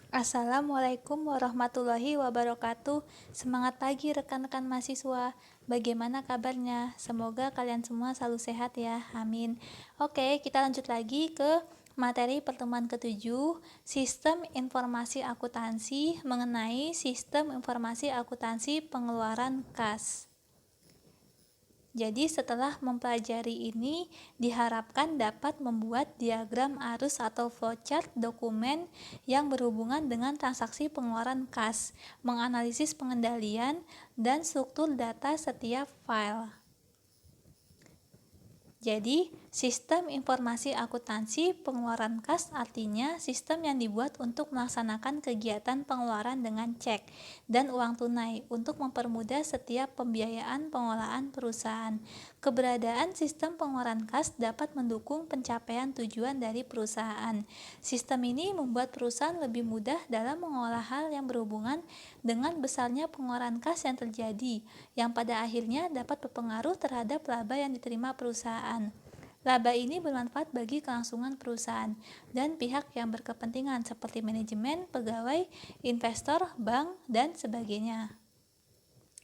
Assalamualaikum warahmatullahi wabarakatuh. Semangat pagi rekan-rekan mahasiswa. Bagaimana kabarnya? Semoga kalian semua selalu sehat ya. Amin. Oke, kita lanjut lagi ke materi pertemuan ketujuh, Sistem Informasi Akuntansi mengenai Sistem Informasi Akuntansi Pengeluaran Kas. Jadi setelah mempelajari ini, diharapkan dapat membuat diagram arus atau flowchart dokumen yang berhubungan dengan transaksi pengeluaran kas, menganalisis pengendalian, dan struktur data setiap file. Jadi, sistem informasi akuntansi pengeluaran kas artinya sistem yang dibuat untuk melaksanakan kegiatan pengeluaran dengan cek dan uang tunai untuk mempermudah setiap pembiayaan pengelolaan perusahaan. Keberadaan sistem pengeluaran kas dapat mendukung pencapaian tujuan dari perusahaan. Sistem ini membuat perusahaan lebih mudah dalam mengolah hal yang berhubungan dengan besarnya pengeluaran kas yang terjadi, yang pada akhirnya dapat berpengaruh terhadap laba yang diterima perusahaan. Laba ini bermanfaat bagi kelangsungan perusahaan dan pihak yang berkepentingan seperti manajemen, pegawai, investor, bank, dan sebagainya.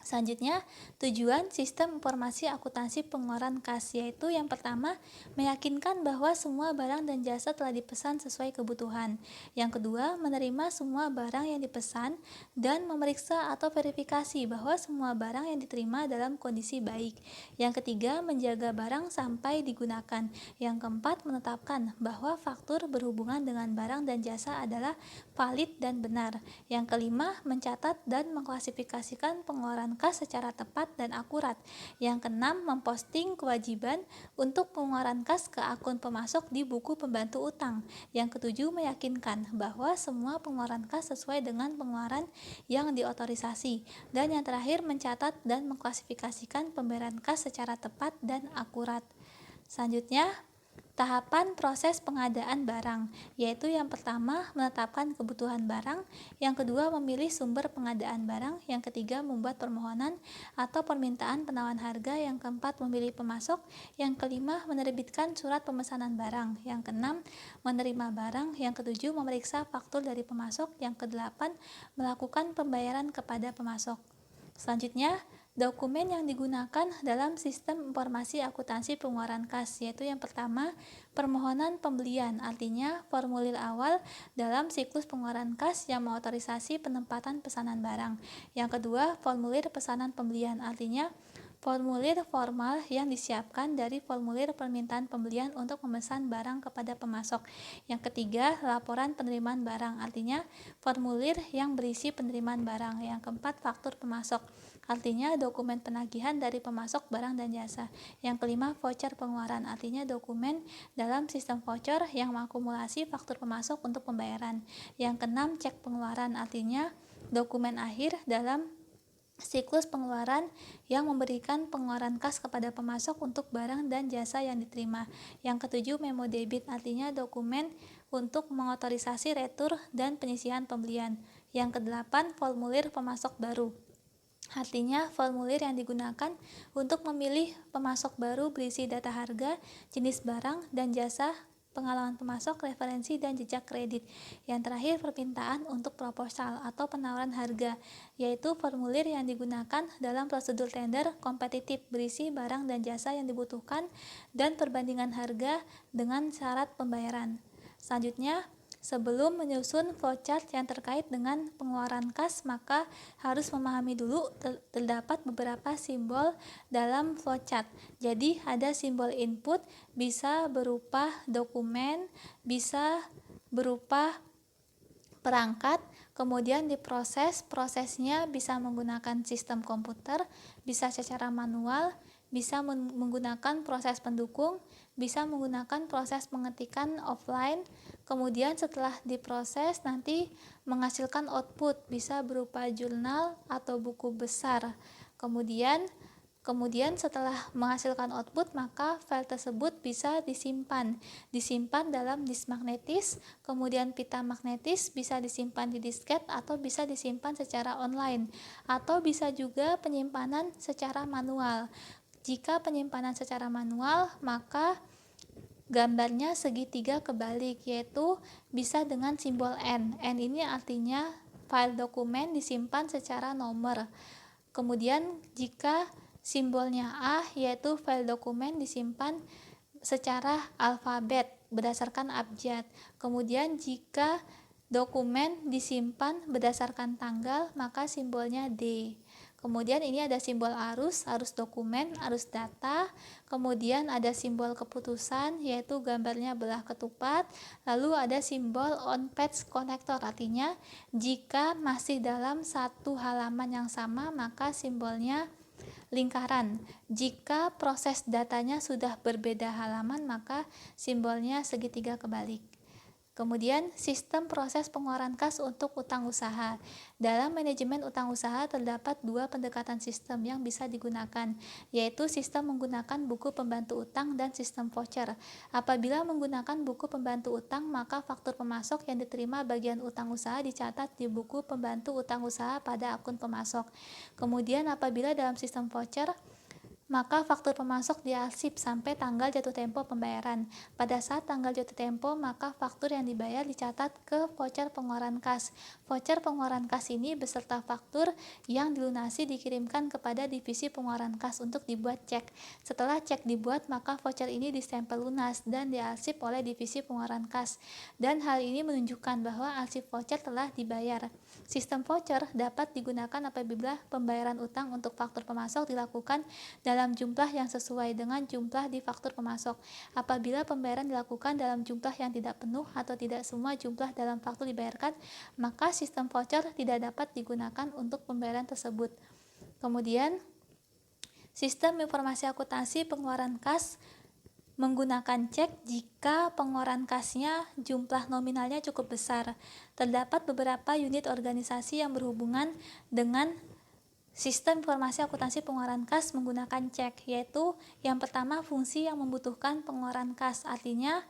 Selanjutnya, tujuan sistem informasi akuntansi pengeluaran kas yaitu yang pertama, meyakinkan bahwa semua barang dan jasa telah dipesan sesuai kebutuhan. Yang kedua, menerima semua barang yang dipesan dan memeriksa atau verifikasi bahwa semua barang yang diterima dalam kondisi baik. Yang ketiga, menjaga barang sampai digunakan. Yang keempat, menetapkan bahwa faktur berhubungan dengan barang dan jasa adalah valid dan benar. Yang kelima, mencatat dan mengklasifikasikan pengeluaran kas secara tepat dan akurat. Yang keenam, memposting kewajiban untuk pengeluaran kas ke akun pemasok di buku pembantu utang. Yang ketujuh, meyakinkan bahwa semua pengeluaran kas sesuai dengan pengeluaran yang diotorisasi. Dan yang terakhir, mencatat dan mengklasifikasikan pembayaran kas secara tepat dan akurat. Selanjutnya, tahapan proses pengadaan barang, yaitu yang pertama menetapkan kebutuhan barang, yang kedua memilih sumber pengadaan barang, yang ketiga membuat permohonan atau permintaan penawaran harga, yang keempat memilih pemasok, yang kelima menerbitkan surat pemesanan barang, yang keenam menerima barang, yang ketujuh memeriksa faktur dari pemasok, yang kedelapan melakukan pembayaran kepada pemasok. Selanjutnya, dokumen yang digunakan dalam sistem informasi akuntansi pengeluaran kas yaitu yang pertama, permohonan pembelian, artinya formulir awal dalam siklus pengeluaran kas yang mengotorisasi penempatan pesanan barang. Yang kedua, formulir pesanan pembelian, artinya formulir formal yang disiapkan dari formulir permintaan pembelian untuk memesan barang kepada pemasok. Yang ketiga, laporan penerimaan barang, artinya formulir yang berisi penerimaan barang. Yang keempat, faktur pemasok, artinya dokumen penagihan dari pemasok barang dan jasa. Yang kelima, voucher pengeluaran, artinya dokumen dalam sistem voucher yang mengakumulasi faktur pemasok untuk pembayaran. Yang keenam, cek pengeluaran, artinya dokumen akhir dalam siklus pengeluaran yang memberikan pengeluaran kas kepada pemasok untuk barang dan jasa yang diterima. Yang ketujuh, memo debit, artinya dokumen untuk mengotorisasi retur dan penyisihan pembelian. Yang kedelapan, formulir pemasok baru, artinya formulir yang digunakan untuk memilih pemasok baru berisi data harga, jenis barang dan jasa, pengalaman pemasok, referensi, dan jejak kredit. Yang terakhir, permintaan untuk proposal atau penawaran harga, yaitu formulir yang digunakan dalam prosedur tender kompetitif berisi barang dan jasa yang dibutuhkan dan perbandingan harga dengan syarat pembayaran. Selanjutnya, sebelum menyusun flowchart yang terkait dengan pengeluaran kas, maka harus memahami dulu terdapat beberapa simbol dalam flowchart. Jadi ada simbol input, bisa berupa dokumen, bisa berupa perangkat, kemudian prosesnya bisa menggunakan sistem komputer, bisa secara manual, bisa menggunakan proses pendukung, bisa menggunakan proses pengetikan offline. Kemudian setelah diproses nanti menghasilkan output, bisa berupa jurnal atau buku besar. Kemudian setelah menghasilkan output, maka file tersebut bisa disimpan dalam disk magnetis, kemudian pita magnetis, bisa disimpan di disket atau bisa disimpan secara online, atau bisa juga penyimpanan secara manual. Jika penyimpanan secara manual, maka Gambarnya segitiga kebalik, yaitu bisa dengan simbol N. N ini artinya file dokumen disimpan secara nomor. Kemudian jika simbolnya A, yaitu file dokumen disimpan secara alfabet berdasarkan abjad. Kemudian jika dokumen disimpan berdasarkan tanggal, maka simbolnya D. Kemudian ini ada simbol arus dokumen, arus data. Kemudian ada simbol keputusan, yaitu gambarnya belah ketupat. Lalu ada simbol on page connector, artinya jika masih dalam satu halaman yang sama, maka simbolnya lingkaran. Jika proses datanya sudah berbeda halaman, maka simbolnya segitiga kebalik. Kemudian, sistem proses pengeluaran kas untuk utang usaha. Dalam manajemen utang usaha terdapat dua pendekatan sistem yang bisa digunakan, yaitu sistem menggunakan buku pembantu utang dan sistem voucher. Apabila menggunakan buku pembantu utang, maka faktur pemasok yang diterima bagian utang usaha dicatat di buku pembantu utang usaha pada akun pemasok. Kemudian, apabila dalam sistem voucher, maka faktur pemasok diarsip sampai tanggal jatuh tempo pembayaran. Pada saat tanggal jatuh tempo, maka faktur yang dibayar dicatat ke voucher pengeluaran kas. Voucher pengeluaran kas ini beserta faktur yang dilunasi dikirimkan kepada divisi pengeluaran kas untuk dibuat cek. Setelah cek dibuat, maka voucher ini distempel lunas dan diarsip oleh divisi pengeluaran kas. Dan hal ini menunjukkan bahwa arsip voucher telah dibayar. Sistem voucher dapat digunakan apabila pembayaran utang untuk faktur pemasok dilakukan dalam jumlah yang sesuai dengan jumlah di faktur pemasok. Apabila pembayaran dilakukan dalam jumlah yang tidak penuh atau tidak semua jumlah dalam faktur dibayarkan, maka sistem voucher tidak dapat digunakan untuk pembayaran tersebut. Kemudian, sistem informasi akuntansi pengeluaran kas menggunakan cek jika pengeluaran kasnya jumlah nominalnya cukup besar. Terdapat beberapa unit organisasi yang berhubungan dengan sistem informasi akuntansi pengeluaran kas menggunakan cek, yaitu yang pertama fungsi yang membutuhkan pengeluaran kas, artinya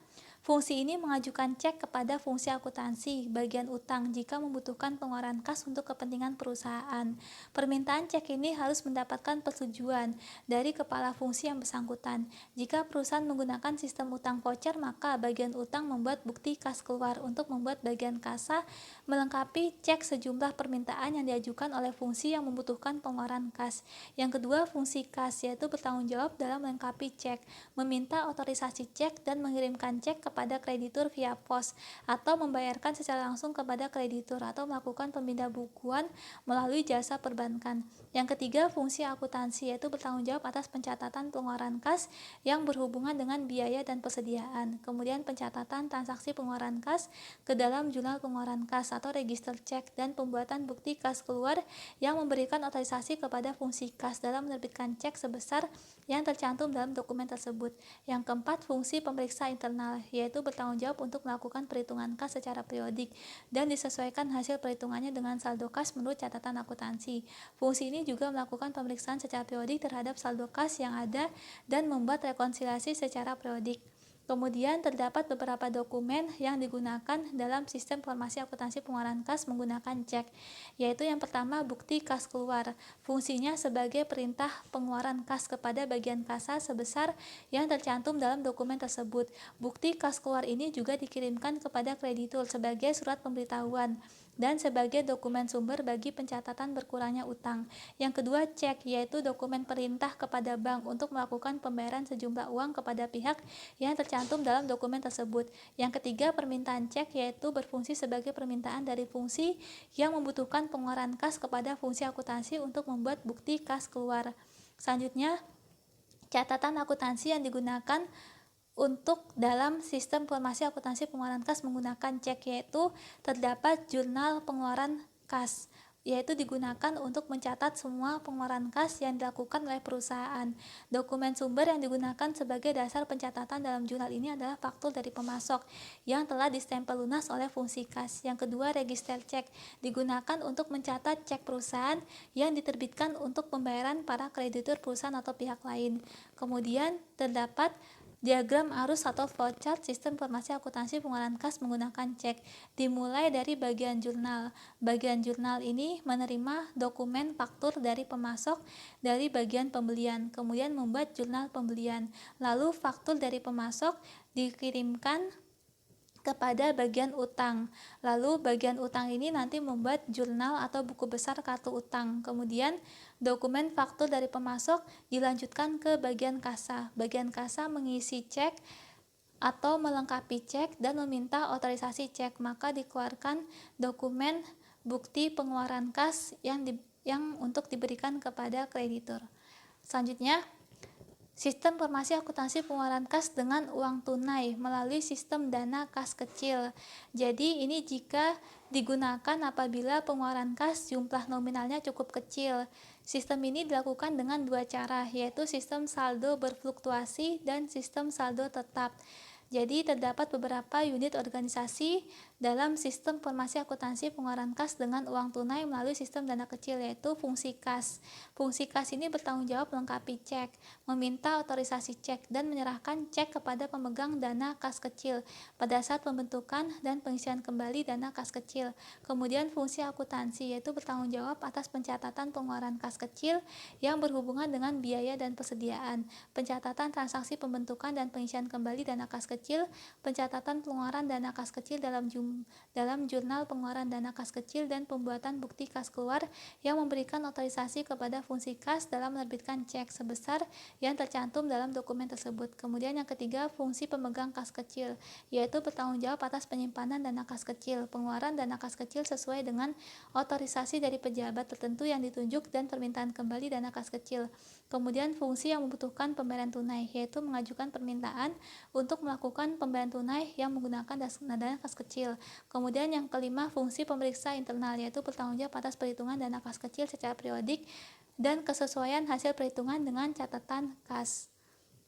fungsi ini mengajukan cek kepada fungsi akuntansi bagian utang jika membutuhkan pengeluaran kas untuk kepentingan perusahaan. Permintaan cek ini harus mendapatkan persetujuan dari kepala fungsi yang bersangkutan. Jika perusahaan menggunakan sistem utang voucher, maka bagian utang membuat bukti kas keluar untuk membuat bagian kasa melengkapi cek sejumlah permintaan yang diajukan oleh fungsi yang membutuhkan pengeluaran kas. Yang kedua, fungsi kas, yaitu bertanggung jawab dalam melengkapi cek, meminta otorisasi cek dan mengirimkan cek kepada kreditur via pos, atau membayarkan secara langsung kepada kreditur, atau melakukan pemindah bukuan melalui jasa perbankan. Yang ketiga, fungsi akuntansi, yaitu bertanggung jawab atas pencatatan pengeluaran kas yang berhubungan dengan biaya dan persediaan. Kemudian pencatatan transaksi pengeluaran kas ke dalam jurnal pengeluaran kas atau register cek, dan pembuatan bukti kas keluar yang memberikan otorisasi kepada fungsi kas dalam menerbitkan cek sebesar yang tercantum dalam dokumen tersebut. Yang keempat, fungsi pemeriksa internal, yaitu bertanggung jawab untuk melakukan perhitungan kas secara periodik dan disesuaikan hasil perhitungannya dengan saldo kas menurut catatan akuntansi. Fungsi ini juga melakukan pemeriksaan secara periodik terhadap saldo kas yang ada dan membuat rekonsiliasi secara periodik. Kemudian terdapat beberapa dokumen yang digunakan dalam sistem informasi akuntansi pengeluaran kas menggunakan cek, yaitu yang pertama bukti kas keluar. Fungsinya sebagai perintah pengeluaran kas kepada bagian kasa sebesar yang tercantum dalam dokumen tersebut. Bukti kas keluar ini juga dikirimkan kepada kreditur sebagai surat pemberitahuan dan sebagai dokumen sumber bagi pencatatan berkurangnya utang. Yang kedua, cek, yaitu dokumen perintah kepada bank untuk melakukan pembayaran sejumlah uang kepada pihak yang tercantum dalam dokumen tersebut. Yang ketiga, permintaan cek, yaitu berfungsi sebagai permintaan dari fungsi yang membutuhkan pengeluaran kas kepada fungsi akuntansi untuk membuat bukti kas keluar. Selanjutnya, catatan akuntansi yang digunakan untuk dalam sistem informasi akuntansi pengeluaran kas menggunakan cek, yaitu terdapat jurnal pengeluaran kas, yaitu digunakan untuk mencatat semua pengeluaran kas yang dilakukan oleh perusahaan. Dokumen sumber yang digunakan sebagai dasar pencatatan dalam jurnal ini adalah faktur dari pemasok yang telah distempel lunas oleh fungsi kas. Yang kedua, register cek, digunakan untuk mencatat cek perusahaan yang diterbitkan untuk pembayaran para kreditur perusahaan atau pihak lain. Kemudian terdapat Diagram arus atau flowchart sistem informasi akuntansi pengeluaran kas menggunakan cek. Dimulai dari bagian jurnal. Bagian jurnal ini menerima dokumen faktur dari pemasok dari bagian pembelian, kemudian membuat jurnal pembelian. Lalu faktur dari pemasok dikirimkan kepada bagian utang. Lalu bagian utang ini nanti membuat jurnal atau buku besar kartu utang. Kemudian dokumen faktur dari pemasok dilanjutkan ke bagian kasa. Bagian kasa mengisi cek atau melengkapi cek dan meminta otorisasi cek, maka dikeluarkan dokumen bukti pengeluaran kas yang untuk diberikan kepada kreditur. Selanjutnya, sistem informasi akuntansi pengeluaran kas dengan uang tunai melalui sistem dana kas kecil. Jadi ini jika digunakan apabila pengeluaran kas jumlah nominalnya cukup kecil. Sistem ini dilakukan dengan dua cara, yaitu sistem saldo berfluktuasi dan sistem saldo tetap. Jadi terdapat beberapa unit organisasi dalam sistem informasi akuntansi pengeluaran kas dengan uang tunai melalui sistem dana kecil, yaitu fungsi kas. Fungsi kas ini bertanggung jawab melengkapi cek, meminta otorisasi cek, dan menyerahkan cek kepada pemegang dana kas kecil pada saat pembentukan dan pengisian kembali dana kas kecil. Kemudian fungsi akuntansi, yaitu bertanggung jawab atas pencatatan pengeluaran kas kecil yang berhubungan dengan biaya dan persediaan, pencatatan transaksi pembentukan dan pengisian kembali dana kas kecil, pencatatan pengeluaran dana kas kecil dalam jurnal pengeluaran dana kas kecil, dan pembuatan bukti kas keluar yang memberikan otorisasi kepada fungsi kas dalam menerbitkan cek sebesar yang tercantum dalam dokumen tersebut. Kemudian yang ketiga, fungsi pemegang kas kecil, yaitu bertanggung jawab atas penyimpanan dana kas kecil, pengeluaran dana kas kecil sesuai dengan otorisasi dari pejabat tertentu yang ditunjuk, dan permintaan kembali dana kas kecil. Kemudian fungsi yang membutuhkan pembayaran tunai, yaitu mengajukan permintaan untuk melakukan pembayaran tunai yang menggunakan dana kas kecil. Kemudian yang kelima, fungsi pemeriksa internal, yaitu bertanggung jawab atas perhitungan dana kas kecil secara periodik dan kesesuaian hasil perhitungan dengan catatan kas.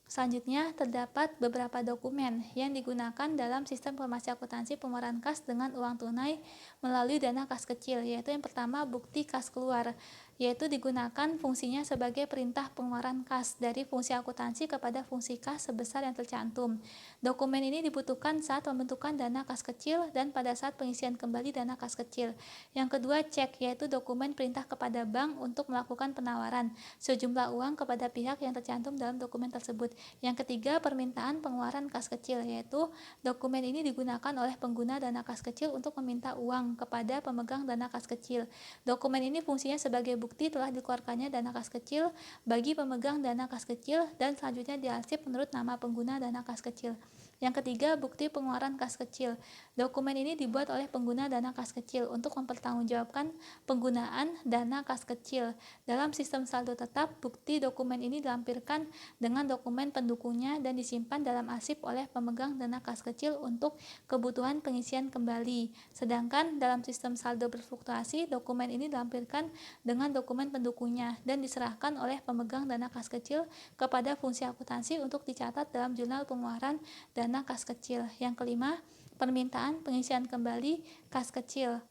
Selanjutnya, terdapat beberapa dokumen yang digunakan dalam sistem informasi akuntansi pengeluaran kas dengan uang tunai melalui dana kas kecil, yaitu yang pertama, bukti kas keluar, yaitu digunakan fungsinya sebagai perintah pengeluaran kas dari fungsi akuntansi kepada fungsi kas sebesar yang tercantum. Dokumen ini dibutuhkan saat pembentukan dana kas kecil dan pada saat pengisian kembali dana kas kecil. Yang kedua, cek, yaitu dokumen perintah kepada bank untuk melakukan penawaran sejumlah uang kepada pihak yang tercantum dalam dokumen tersebut. Yang ketiga, permintaan pengeluaran kas kecil, yaitu dokumen ini digunakan oleh pengguna dana kas kecil untuk meminta uang kepada pemegang dana kas kecil. Dokumen ini fungsinya sebagai bukti telah dikeluarkannya dana kas kecil bagi pemegang dana kas kecil dan selanjutnya diarsip menurut nama pengguna dana kas kecil. Yang ketiga, bukti pengeluaran kas kecil. Dokumen ini dibuat oleh pengguna dana kas kecil untuk mempertanggungjawabkan penggunaan dana kas kecil. Dalam sistem saldo tetap, bukti dokumen ini dilampirkan dengan dokumen pendukungnya dan disimpan dalam arsip oleh pemegang dana kas kecil untuk kebutuhan pengisian kembali. Sedangkan dalam sistem saldo berfluktuasi, dokumen ini dilampirkan dengan dokumen pendukungnya dan diserahkan oleh pemegang dana kas kecil kepada fungsi akuntansi untuk dicatat dalam jurnal pengeluaran dana kas kecil. Yang kelima, permintaan pengisian kembali kas kecil.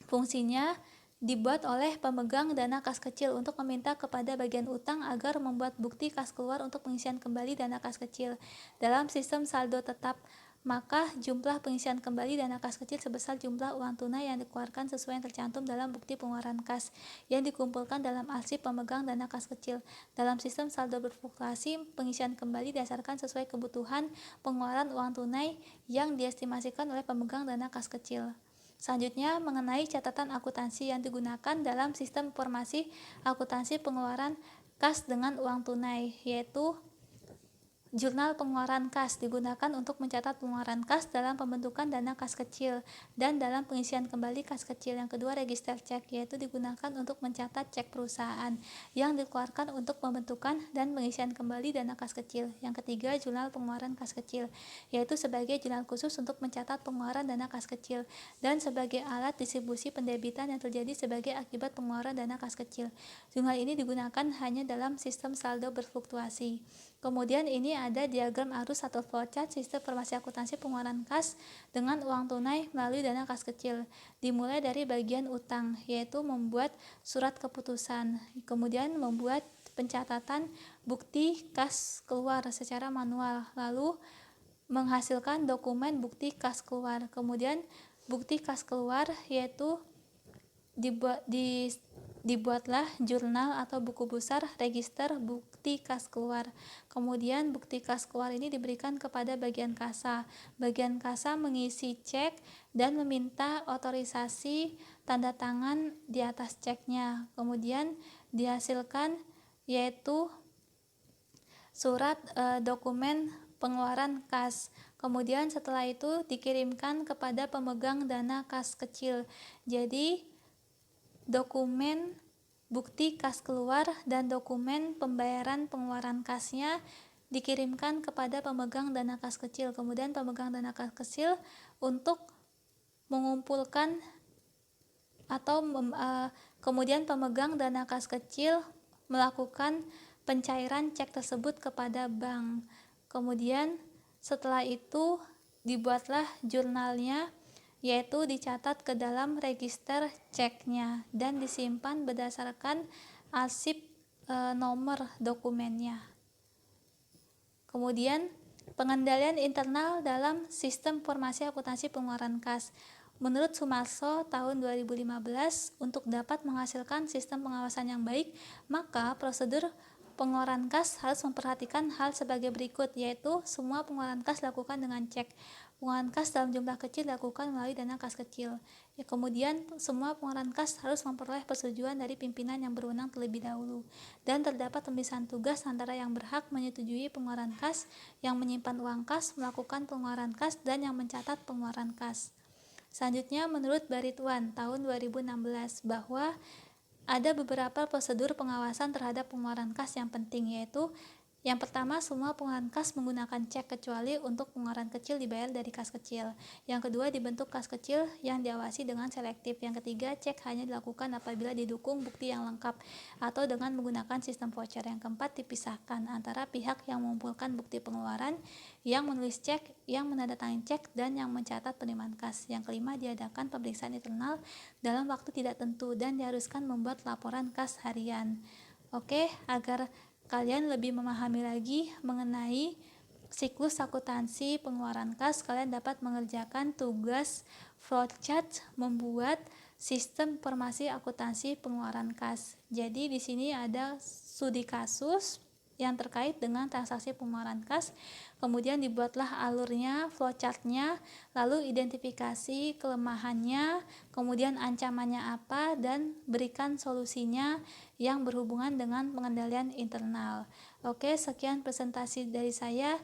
Fungsinya dibuat oleh pemegang dana kas kecil untuk meminta kepada bagian utang agar membuat bukti kas keluar untuk pengisian kembali dana kas kecil. Dalam sistem saldo tetap, maka jumlah pengisian kembali dana kas kecil sebesar jumlah uang tunai yang dikeluarkan sesuai yang tercantum dalam bukti pengeluaran kas yang dikumpulkan dalam arsip pemegang dana kas kecil. Dalam sistem saldo berfluktuasi, pengisian kembali didasarkan sesuai kebutuhan pengeluaran uang tunai yang diestimasikan oleh pemegang dana kas kecil. Selanjutnya, mengenai catatan akuntansi yang digunakan dalam sistem informasi akuntansi pengeluaran kas dengan uang tunai, yaitu jurnal pengeluaran kas digunakan untuk mencatat pengeluaran kas dalam pembentukan dana kas kecil dan dalam pengisian kembali kas kecil. Yang kedua, register cek, yaitu digunakan untuk mencatat cek perusahaan yang dikeluarkan untuk pembentukan dan pengisian kembali dana kas kecil. Yang ketiga, jurnal pengeluaran kas kecil, yaitu sebagai jurnal khusus untuk mencatat pengeluaran dana kas kecil dan sebagai alat distribusi pendebitan yang terjadi sebagai akibat pengeluaran dana kas kecil. Jurnal ini digunakan hanya dalam sistem saldo berfluktuasi. Kemudian ini ada diagram arus atau flowchart sistem informasi akuntansi pengeluaran kas dengan uang tunai melalui dana kas kecil. Dimulai dari bagian utang, yaitu membuat surat keputusan, kemudian membuat pencatatan bukti kas keluar secara manual, lalu menghasilkan dokumen bukti kas keluar. Kemudian bukti kas keluar yaitu dibuatlah jurnal atau buku besar register bukti kas keluar. Kemudian bukti kas keluar ini diberikan kepada bagian kasa. Bagian kasa mengisi cek dan meminta otorisasi tanda tangan di atas ceknya. Kemudian dihasilkan yaitu surat dokumen pengeluaran kas. Kemudian setelah itu dikirimkan kepada pemegang dana kas kecil. Jadi dokumen bukti kas keluar dan dokumen pembayaran pengeluaran kasnya dikirimkan kepada pemegang dana kas kecil. Kemudian pemegang dana kas kecil untuk mengumpulkan atau kemudian pemegang dana kas kecil melakukan pencairan cek tersebut kepada bank. Kemudian setelah itu dibuatlah jurnalnya, yaitu dicatat ke dalam register ceknya dan disimpan berdasarkan arsip nomor dokumennya. Kemudian pengendalian internal dalam sistem informasi akuntansi pengeluaran kas. Menurut Sumarso tahun 2015, untuk dapat menghasilkan sistem pengawasan yang baik, maka prosedur pengeluaran kas harus memperhatikan hal sebagai berikut, yaitu semua pengeluaran kas dilakukan dengan cek. Pengeluaran kas dalam jumlah kecil dilakukan melalui dana kas kecil. Kemudian semua pengeluaran kas harus memperoleh persetujuan dari pimpinan yang berwenang terlebih dahulu. Dan terdapat pemisahan tugas antara yang berhak menyetujui pengeluaran kas, yang menyimpan uang kas, melakukan pengeluaran kas, dan yang mencatat pengeluaran kas. Selanjutnya, menurut Barituan tahun 2016 bahwa ada beberapa prosedur pengawasan terhadap pengeluaran kas yang penting, yaitu yang pertama, semua pengeluaran kas menggunakan cek kecuali untuk pengeluaran kecil dibayar dari kas kecil. Yang kedua, dibentuk kas kecil yang diawasi dengan selektif. Yang ketiga, cek hanya dilakukan apabila didukung bukti yang lengkap atau dengan menggunakan sistem voucher. Yang keempat, dipisahkan antara pihak yang mengumpulkan bukti pengeluaran, yang menulis cek, yang menandatangani cek, dan yang mencatat penerimaan kas. Yang kelima, diadakan pemeriksaan internal dalam waktu tidak tentu dan diharuskan membuat laporan kas harian. Oke, agar kalian lebih memahami lagi mengenai siklus akuntansi pengeluaran kas, kalian dapat mengerjakan tugas flowchart membuat sistem informasi akuntansi pengeluaran kas. Jadi di sini ada studi kasus yang terkait dengan transaksi pengeluaran kas, kemudian dibuatlah alurnya, flowchartnya, lalu identifikasi kelemahannya, kemudian ancamannya apa, dan berikan solusinya yang berhubungan dengan pengendalian internal. Oke, sekian presentasi dari saya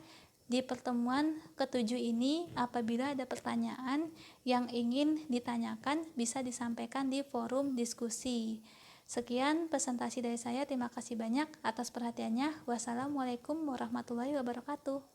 di pertemuan ke-7 ini. Apabila ada pertanyaan yang ingin ditanyakan, bisa disampaikan di forum diskusi. Sekian presentasi dari saya, terima kasih banyak atas perhatiannya. Wassalamualaikum warahmatullahi wabarakatuh.